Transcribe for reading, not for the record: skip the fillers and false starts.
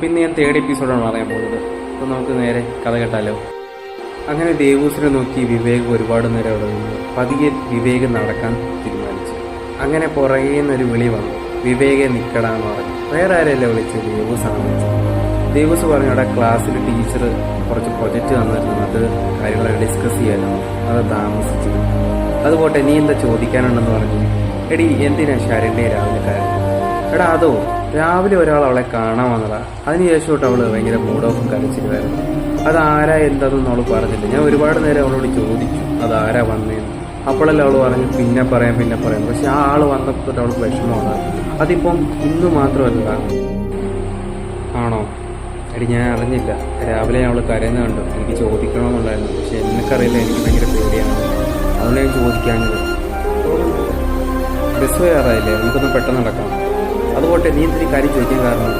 പിന്നെ ഞാൻ തേർഡ് എപ്പിസോഡാണ് പറയാൻ പോകുന്നത്. അപ്പോൾ നമുക്ക് നേരെ കഥ കേട്ടാലോ. അങ്ങനെ ദേവൂസിനെ നോക്കി വിവേക് ഒരുപാട് നേരം അവിടെ നിന്നു. പതിയെ വിവേക് നടക്കാൻ തീരുമാനിച്ചു. അങ്ങനെ പുറകെ നിന്നൊരു വിളി വന്നു. വിവേകെ നിൽക്കടാന്ന് പറഞ്ഞു. വേറെ ആരെയല്ല വിളിച്ചത്, ദേവൂസാണ് വിളിച്ചത്. ദേവൂസ് പറഞ്ഞു, അവിടെ ക്ലാസ്സിൽ ടീച്ചർ കുറച്ച് പ്രൊജക്റ്റ് തന്നിരുന്നു, അത് കാര്യങ്ങളൊക്കെ ഡിസ്കസ് ചെയ്യാനോ, അത് താമസിച്ചു. അതുപോട്ടെ, നീ എന്താ ചോദിക്കാനുണ്ടെന്ന് പറഞ്ഞു. എടി, എന്തിനാ ശരണ്യ രാവിലെ കാര്യം? എടാ, അതോ രാവിലെ ഒരാൾ അവളെ കാണാൻ വന്നതാ. അതിനുശേഷം തൊട്ട് അവള് ഭയങ്കര മൂഡ് ഓഫും കരച്ചിരുമായിരുന്നു. അതാരാ എന്താണെന്ന് അവൾ പറഞ്ഞില്ല. ഞാൻ ഒരുപാട് നേരം അവളോട് ചോദിച്ചു അതാരാ വന്നേന്ന്. അപ്പോഴല്ലേ അവൾ പറഞ്ഞു പിന്നെ പറയാം. പക്ഷെ ആ ആള് വന്നപ്പോൾ തൊട്ട് അവൾക്ക് വിഷമമാണ്. അതിപ്പം ഇന്ന് മാത്രമല്ല. ആണോ? എടി, ഞാൻ അറിഞ്ഞില്ല. രാവിലെ അവൾ കരയുന്ന കണ്ടു. എനിക്ക് ചോദിക്കണമെന്നുണ്ടായിരുന്നു, പക്ഷെ എനിക്കറിയില്ല, എനിക്ക് ഭയങ്കര പേടിയാണ്. അതുകൊണ്ട് ഞാൻ ചോദിക്കാഞ്ഞത്. ബസ് കയറായില്ലേ, നമുക്കൊന്ന് പെട്ടെന്ന് നടക്കാം. അതുപോട്ടെ, നീ എന്തിനീ കാര്യം ചോദിക്കാൻ കാരണം?